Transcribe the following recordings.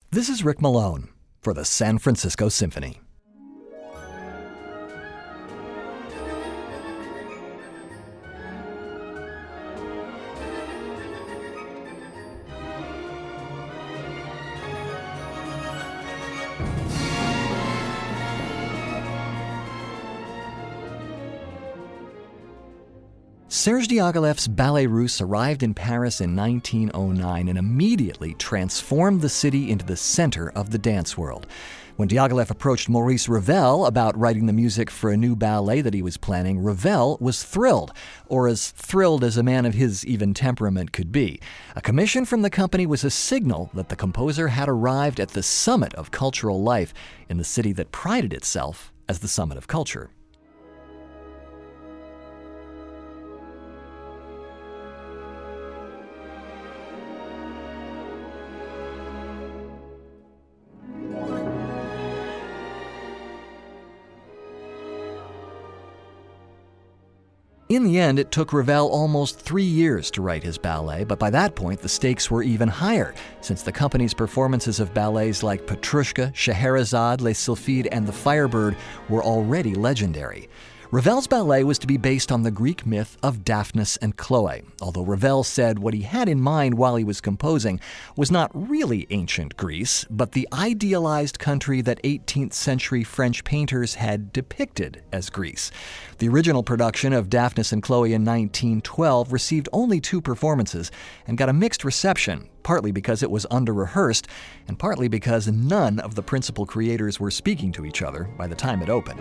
This is Rick Malone for the San Francisco Symphony. Serge Diaghilev's Ballet Russe arrived in Paris in 1909 and immediately transformed the city into the center of the dance world. When Diaghilev approached Maurice Ravel about writing the music for a new ballet that he was planning, Ravel was thrilled, or as thrilled as a man of his even temperament could be. A commission from the company was a signal that the composer had arrived at the summit of cultural life in the city that prided itself as the summit of culture. In the end, it took Ravel almost 3 years to write his ballet, but by that point the stakes were even higher, since the company's performances of ballets like Petrushka, Scheherazade, Les Sylphides, and The Firebird were already legendary. Ravel's ballet was to be based on the Greek myth of Daphnis and Chloé, although Ravel said what he had in mind while he was composing was not really ancient Greece, but the idealized country that 18th century French painters had depicted as Greece. The original production of Daphnis and Chloé in 1912 received only 2 performances and got a mixed reception, partly because it was under-rehearsed and partly because none of the principal creators were speaking to each other by the time it opened.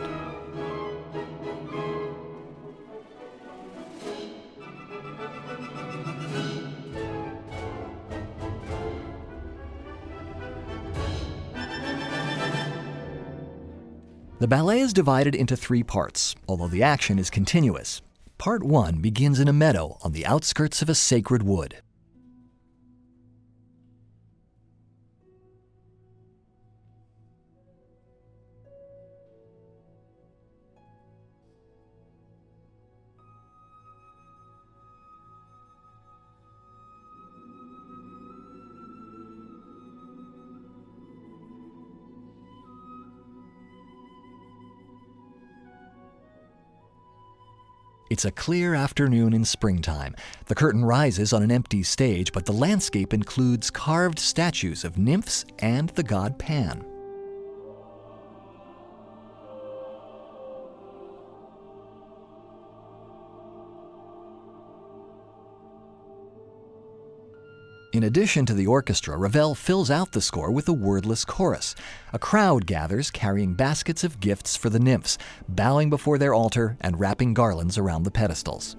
The ballet is divided into 3 parts, although the action is continuous. Part 1 begins in a meadow on the outskirts of a sacred wood. It's a clear afternoon in springtime. The curtain rises on an empty stage, but the landscape includes carved statues of nymphs and the god Pan. In addition to the orchestra, Ravel fills out the score with a wordless chorus. A crowd gathers carrying baskets of gifts for the nymphs, bowing before their altar and wrapping garlands around the pedestals.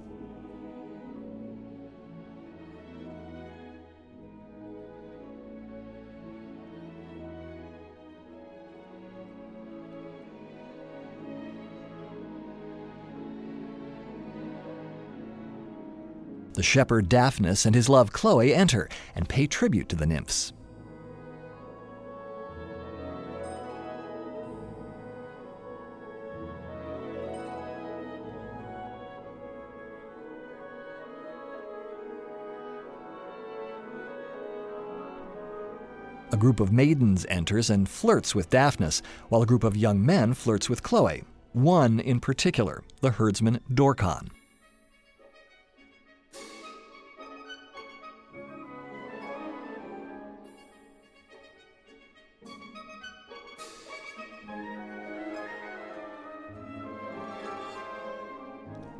The shepherd Daphnis and his love Chloé enter and pay tribute to the nymphs. A group of maidens enters and flirts with Daphnis, while a group of young men flirts with Chloé. One in particular, the herdsman Dorkan.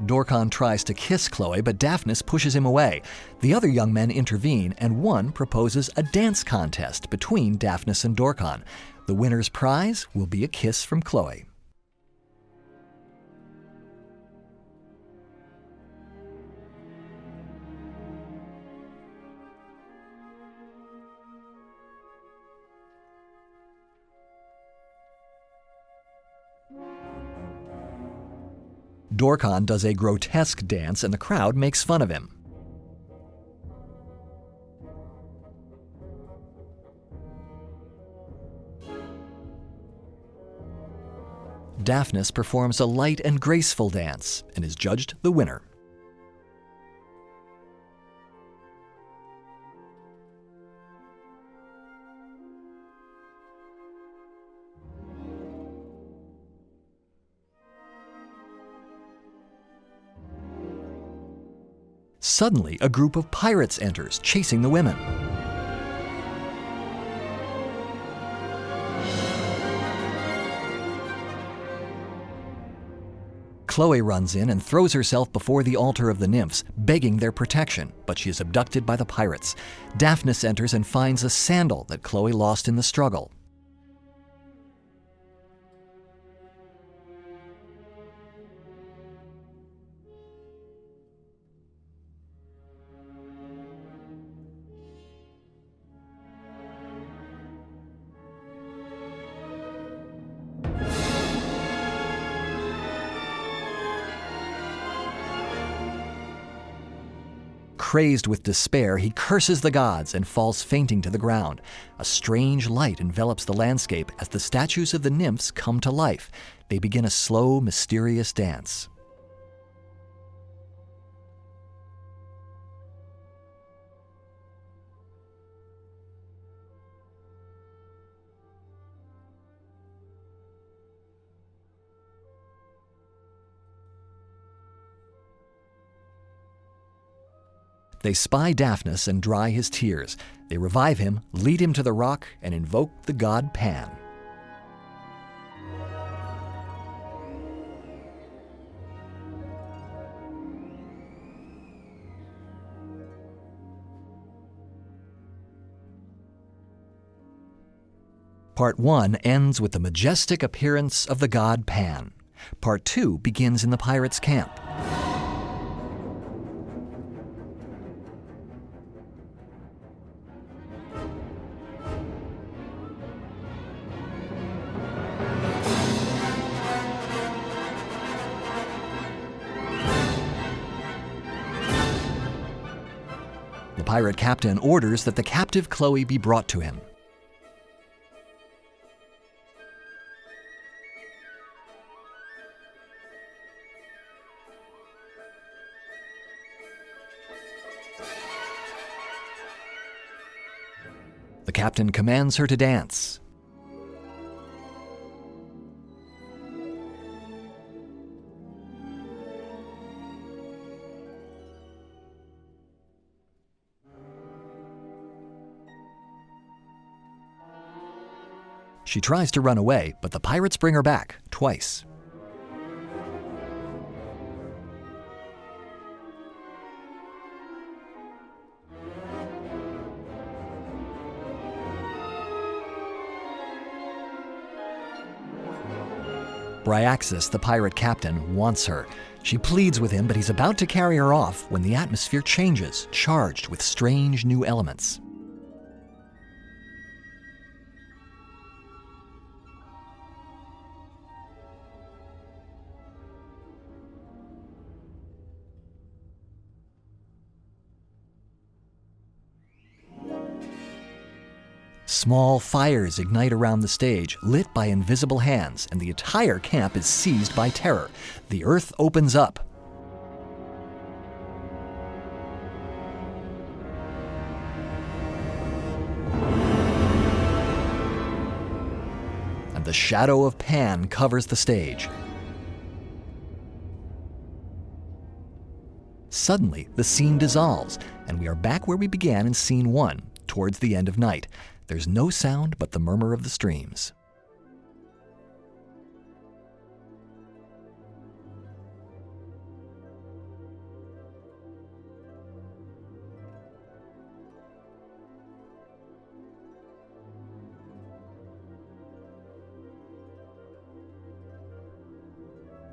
Dorkan tries to kiss Chloé, but Daphnis pushes him away. The other young men intervene, and one proposes a dance contest between Daphnis and Dorkan. The winner's prize will be a kiss from Chloé. Dorkan does a grotesque dance and the crowd makes fun of him. Daphnis performs a light and graceful dance and is judged the winner. Suddenly, a group of pirates enters, chasing the women. Chloé runs in and throws herself before the altar of the nymphs, begging their protection, but she is abducted by the pirates. Daphnis enters and finds a sandal that Chloé lost in the struggle. Crazed with despair, he curses the gods and falls fainting to the ground. A strange light envelops the landscape as the statues of the nymphs come to life. They begin a slow, mysterious dance. They spy Daphnis and dry his tears. They revive him, lead him to the rock, and invoke the god Pan. Part 1 ends with the majestic appearance of the god Pan. Part 2 begins in the pirates' camp. The pirate captain orders that the captive Chloé be brought to him. The captain commands her to dance. She tries to run away, but the pirates bring her back twice. Bryaxis, the pirate captain, wants her. She pleads with him, but he's about to carry her off when the atmosphere changes, charged with strange new elements. Small fires ignite around the stage, lit by invisible hands, and the entire camp is seized by terror. The earth opens up. And the shadow of Pan covers the stage. Suddenly, the scene dissolves, and we are back where we began in scene 1, towards the end of night. There's no sound but the murmur of the streams.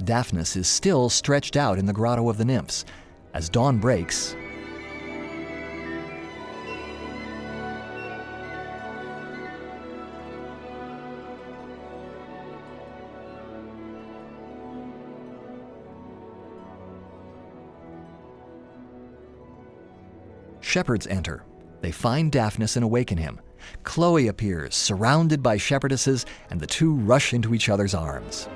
Daphnis is still stretched out in the grotto of the nymphs. As dawn breaks, shepherds enter. They find Daphnis and awaken him. Chloé appears, surrounded by shepherdesses, and the two rush into each other's arms.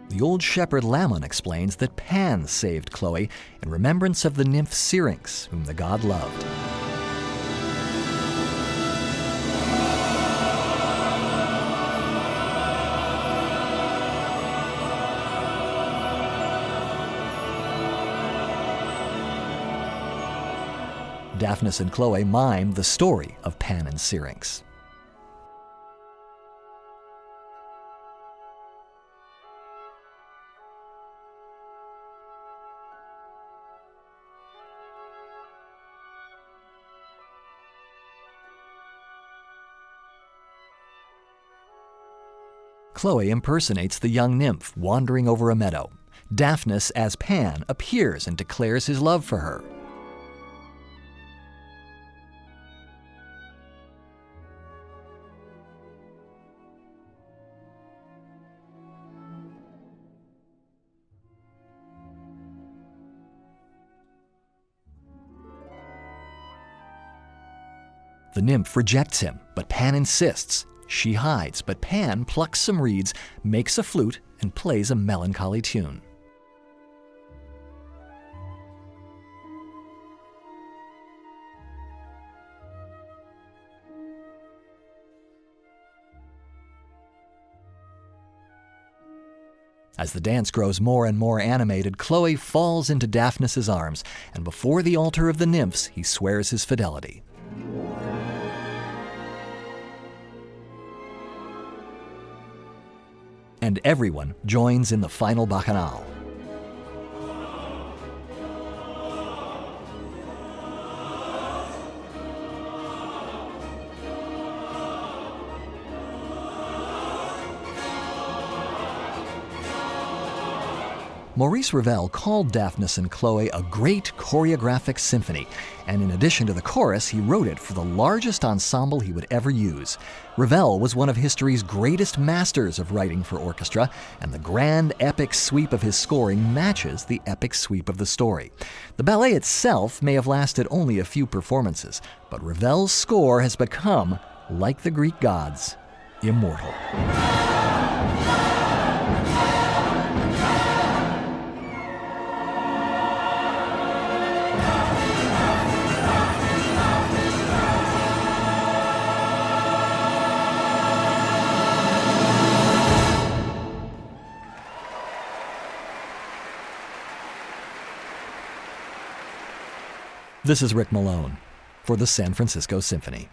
The old shepherd Lammon explains that Pan saved Chloe in remembrance of the nymph Syrinx, whom the god loved. Daphnis and Chloé mime the story of Pan and Syrinx. Chloé impersonates the young nymph wandering over a meadow. Daphnis, as Pan, appears and declares his love for her. The nymph rejects him, but Pan insists. She hides, but Pan plucks some reeds, makes a flute, and plays a melancholy tune. As the dance grows more and more animated, Chloé falls into Daphnis's arms, and before the altar of the nymphs, he swears his fidelity. And everyone joins in the final bacchanal. Maurice Ravel called Daphnis and Chloé a great choreographic symphony, and in addition to the chorus, he wrote it for the largest ensemble he would ever use. Ravel was one of history's greatest masters of writing for orchestra, and the grand epic sweep of his scoring matches the epic sweep of the story. The ballet itself may have lasted only a few performances, but Ravel's score has become, like the Greek gods, immortal. This is Rick Malone for the San Francisco Symphony.